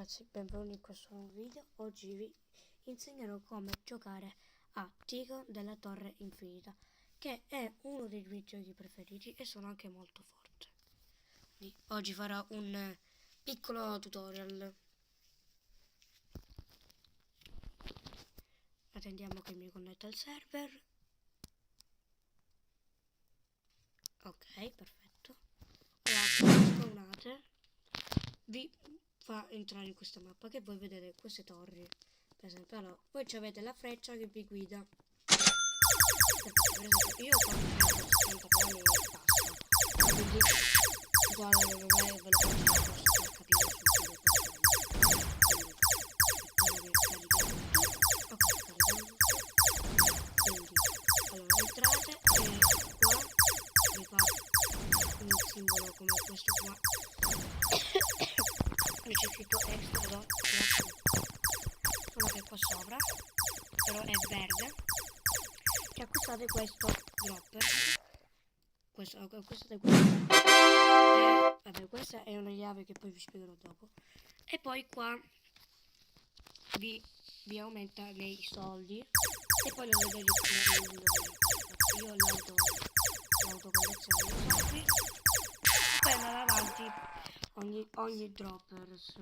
ragazzi, benvenuti in questo nuovo video. Oggi vi insegnerò come giocare a Tico della Torre Infinita, che è uno dei miei giochi preferiti e sono anche molto forte. Quindi oggi farò un piccolo tutorial. Attendiamo che mi connetta al server. Ok, perfetto. Allora, spawnate, vi fa entrare in questa mappa che voi vedete queste torri. Per esempio, allora, voi avete la freccia che vi guida. Per esempio, io quando ho 60 piani basta. Quindi tutorial non è ve lo faccio per capire entrate e qua vi fa un simbolo come questo qua. C'è scritto extra solo che qua sopra però è verde, che acquistate questo dropper, acquistate questo vabbè, questa è una chiave che poi vi spiegherò dopo, e poi qua vi aumenta nei soldi e poi lo vedete io l'auto collezione poi andare avanti ogni droppers.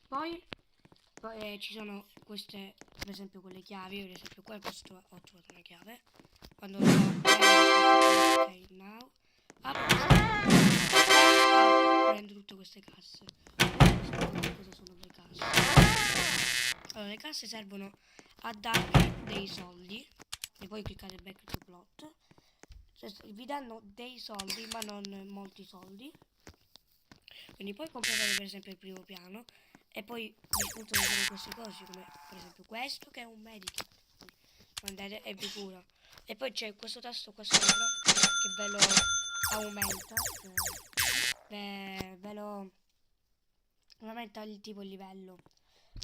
Poi ci sono queste, per esempio quelle chiavi. Io per esempio qua ho trovato una chiave. Quando ok, now prendo tutte queste casse. Cosa sono le casse? Allora, le casse servono a darvi dei soldi e poi cliccate back to plot. Vi danno dei soldi ma non molti soldi, quindi poi completate per esempio il primo piano e poi vi spuntano vedere queste cose come per esempio questo che è un medikit, andate e vi cura, e poi c'è questo tasto qua sopra che ve lo aumenta, ve lo aumenta il tipo il livello.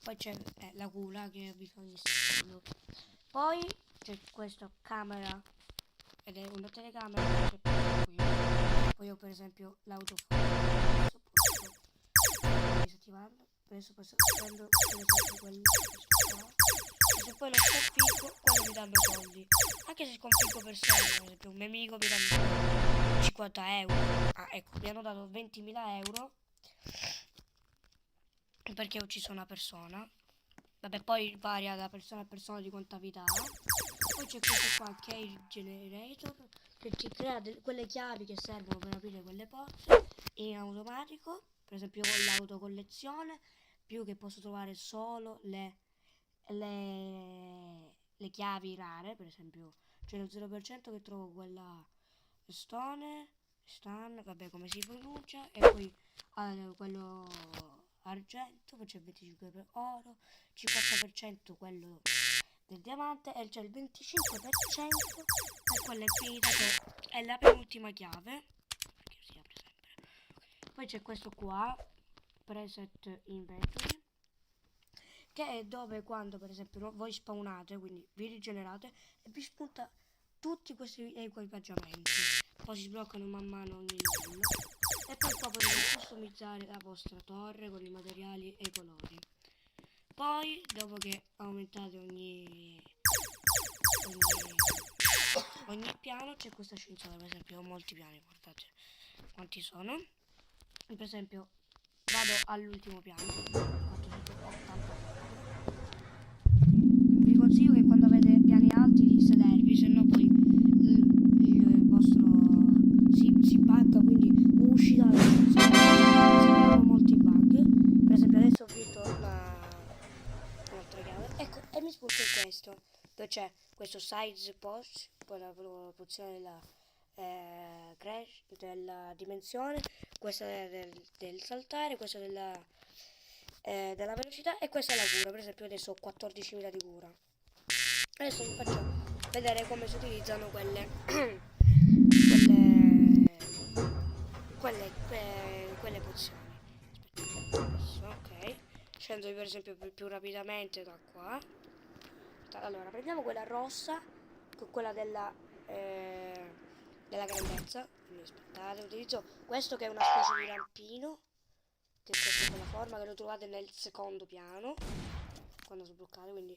Poi c'è la cura che vi fa ogni secondo. Poi c'è questa camera ed è una telecamera che c'è qui. Poi ho per esempio l'autofono, disattivando, adesso prendo per esempio quello qua. E se poi lo sconfiggo, quello mi danno soldi. Anche se sconfiggo persone, per esempio un nemico mi danno 50 euro. Ah, ecco, mi hanno dato 20.000 euro perché ho ucciso una persona. Vabbè, poi varia da persona a persona di quanta vita ha. Poi c'è questo qua che è il generator, che ci crea quelle chiavi che servono per aprire quelle porte in automatico. Per esempio con l'autocollezione, più che posso trovare solo le chiavi rare. Per esempio c'è lo 0% che trovo quella stone, vabbè come si pronuncia, e poi quello argento, poi c'è il 25 per oro, 50% quello del diamante e c'è il 25% per quella infinita che è la penultima chiave, perché si apre sempre. Poi c'è questo qua, preset inventory, che è dove quando per esempio voi spawnate, quindi vi rigenerate e vi spunta tutti questi equipaggiamenti, poi si sbloccano man mano ogni livello e poi qua potete customizzare la vostra torre con i materiali e i colori. Poi dopo che aumentate ogni piano c'è questa ascensore. Per esempio ho molti piani, guardate quanti sono. Per esempio vado all'ultimo piano, 480. Vi consiglio che quando avete piani alti di sedervi, se no poi il vostro si bugga, quindi uscite dall'ascensore, si creano molti bug. Per esempio adesso ho vinto un'altra chiave, ecco, e mi spunta questo dove c'è questo size post, poi la posizione della crash, della dimensione, questa del saltare, questa della velocità, e questa è la cura. Per esempio adesso ho 14.000 di cura. Adesso vi faccio vedere come si utilizzano quelle pozioni. Adesso, ok, scendo per esempio più rapidamente da qua. Allora prendiamo quella rossa con quella della grandezza. Quindi aspettate, utilizzo questo che è una specie di rampino. che questa è quella forma che lo trovate nel secondo piano quando sbloccate. Quindi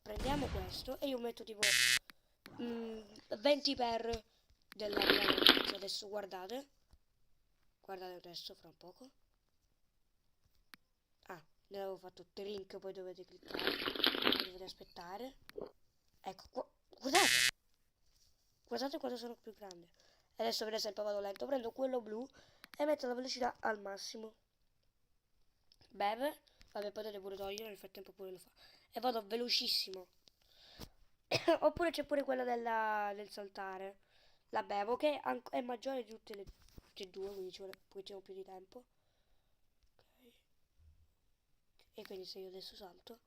prendiamo questo e io metto tipo 20 per della mia grandezza. Adesso guardate adesso fra un poco. Ne avevo fatto 3 link, poi dovete cliccare, dovete aspettare. Ecco qua, guardate quando sono più grande. Adesso per esempio vado lento, prendo quello blu e metto la velocità al massimo. Beve, vabbè, potete pure togliere, nel frattempo pure lo fa. E vado velocissimo. Oppure c'è pure quella del saltare. La bevo, che è maggiore di tutte e due, quindi ci vuole un pochettino più di tempo. Ok. E quindi se io adesso salto,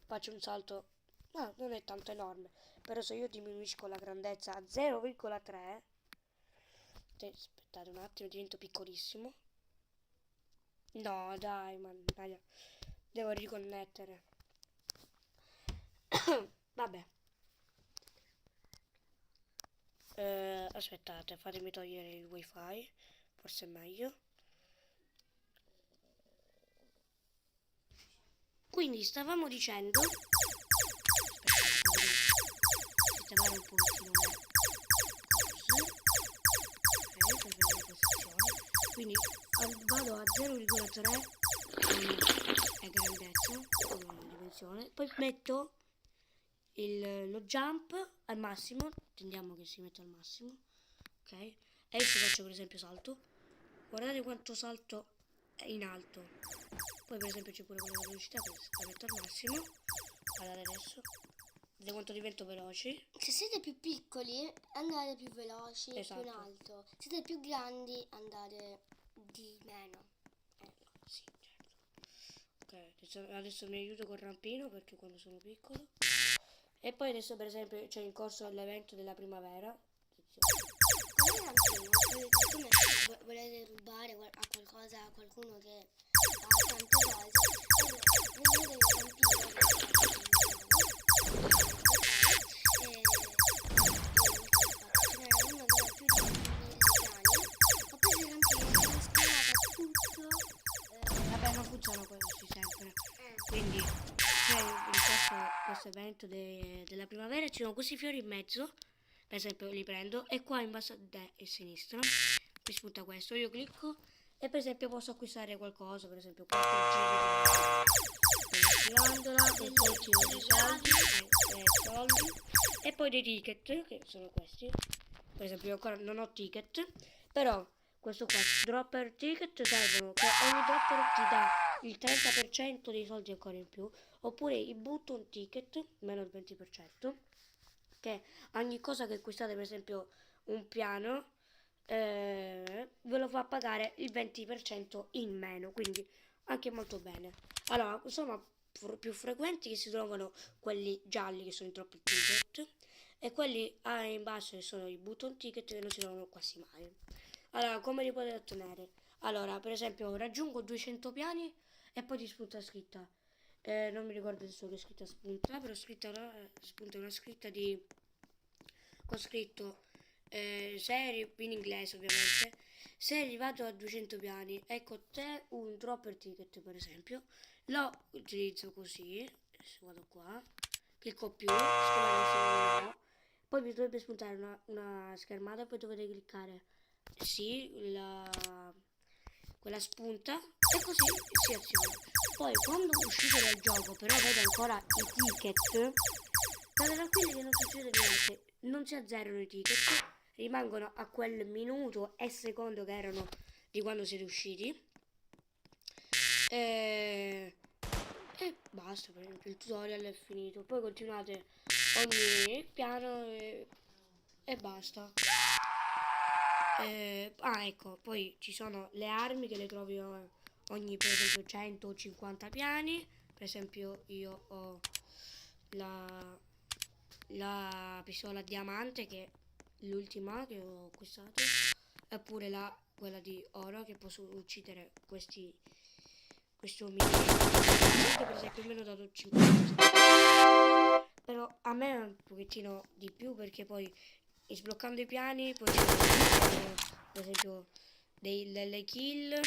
faccio un salto, no, non è tanto enorme, però se io diminuisco la grandezza a 0,3, aspettate un attimo, divento piccolissimo. No, dai, mannaggia, devo riconnettere. Vabbè. Aspettate, fatemi togliere il wifi, forse è meglio. Quindi stavamo dicendo, sistemare un pochettino quindi vado a 0,3 è grandezza, dimensione, poi metto lo jump al massimo, tendiamo che si metta al massimo, ok? E adesso faccio per esempio salto, guardate quanto salto è in alto. Poi per esempio c'è pure quella velocità che la metto al massimo, guardate adesso, vedete quanto divento veloci. Se siete più piccoli andate più veloci, esatto, più in alto. Se siete più grandi andate di meno. Sì, certo. Ok, adesso mi aiuto col rampino perché quando sono piccolo. E poi adesso per esempio c'è in corso l'evento della primavera. Come volete rubare a qualcosa a qualcuno che ha tante cose, prendete il rampino vabbè, non funziona così sempre. Quindi c'è questo evento della primavera, ci sono questi fiori in mezzo, per esempio li prendo, e qua in basso a destra e a sinistra mi spunta questo, io clicco e per esempio posso acquistare qualcosa, per esempio un colcino di soldi, e poi dei ticket, che sono questi. Per esempio io ancora non ho ticket, però questo qua, dropper ticket, servono che ogni dropper ti dà il 30% dei soldi ancora in più, oppure i button ticket, meno il 20%, che ogni cosa che acquistate, per esempio un piano, ve lo fa pagare il 20% in meno, quindi anche molto bene. Allora, insomma, più frequenti che si trovano quelli gialli, che sono i drop ticket, e quelli in basso, che sono i button ticket, che non si trovano quasi mai. Allora, come li potete ottenere? Allora, per esempio, raggiungo 200 piani e poi ti spunta scritta. Non mi ricordo adesso che scritta spunta, però spunta una scritta con scritto serie in inglese ovviamente. Sei arrivato a 200 piani, ecco te un dropper ticket per esempio. Lo utilizzo così, vado qua, clicco più, no. Poi vi dovrebbe spuntare una schermata, poi dovete cliccare sì, quella spunta e così si aziona. Poi quando uscite dal gioco però avete ancora i ticket, state tranquilli che non succede niente, non si azzerano i ticket, rimangono a quel minuto e secondo che erano di quando siete usciti. E basta, per esempio il tutorial è finito, poi continuate ogni piano e basta. Ecco, poi ci sono le armi che le trovi ogni per esempio 150 piani. Per esempio io ho la pistola diamante, che è l'ultima che ho acquistato, eppure quella di oro, che posso uccidere questi omini. Per esempio mi hanno dato 50, però a me è un pochettino di più, perché poi sbloccando i piani poi c'è per esempio delle kill,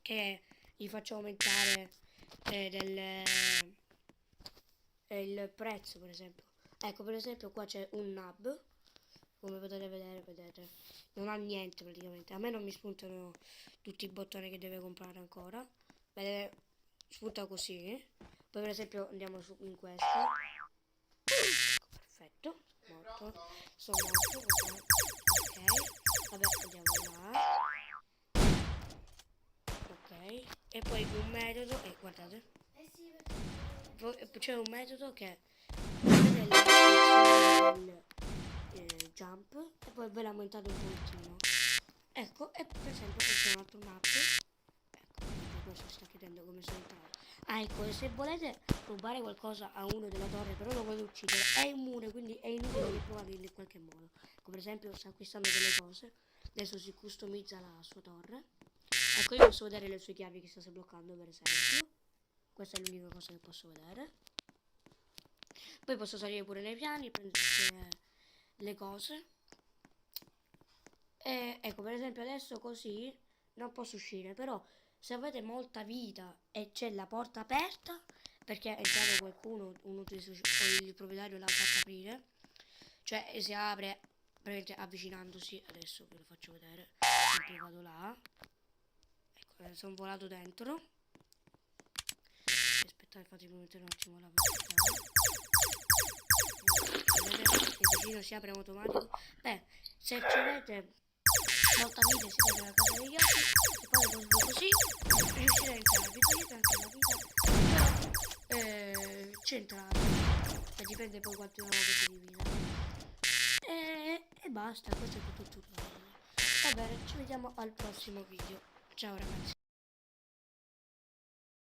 che gli faccio aumentare il prezzo, per esempio. Ecco, per esempio qua c'è un nub, come potete vedere, vedete, non ha niente praticamente. A me non mi spuntano tutti i bottoni che deve comprare ancora. Vedete, spunta così. Poi per esempio andiamo su in questo. Ecco, perfetto, morto. Sono morto, ok. Vabbè, andiamo là. Ok. E poi un metodo, guardate. Poi c'è un metodo che vede la posizione del jump e poi ve l'ha aumentato un pochettino. Ecco, e per esempio questo è un altro map. Ecco, questo sta chiedendo come sono entrato. Ah, ecco, e se volete rubare qualcosa a uno della torre, però lo volete uccidere, è immune, quindi è inutile che provate in qualche modo. Ecco, per esempio sta acquistando delle cose, adesso si customizza la sua torre. Ecco, io posso vedere le sue chiavi che sta sbloccando, per esempio. Questa è l'unica cosa che posso vedere. Poi posso salire pure nei piani, prendere le cose. E ecco, per esempio adesso così non posso uscire, però se avete molta vita e c'è la porta aperta, perché è entrato qualcuno, il proprietario l'ha fatta aprire, cioè si apre praticamente avvicinandosi, adesso ve lo faccio vedere, sempre vado là, ecco, sono volato dentro, aspettate, fatemi mettere un attimo la velocità, vedete che il vicino si apre in automatico. Beh, se ci avete molta vita siete nella casa degli altri e poi così riuscire a entrare. Vi togliete anche la vita, però centrale, dipende poi quanto avete di vita. E basta, questo è tutto il tutorial. Va bene, ci vediamo al prossimo video. Ciao ragazzi.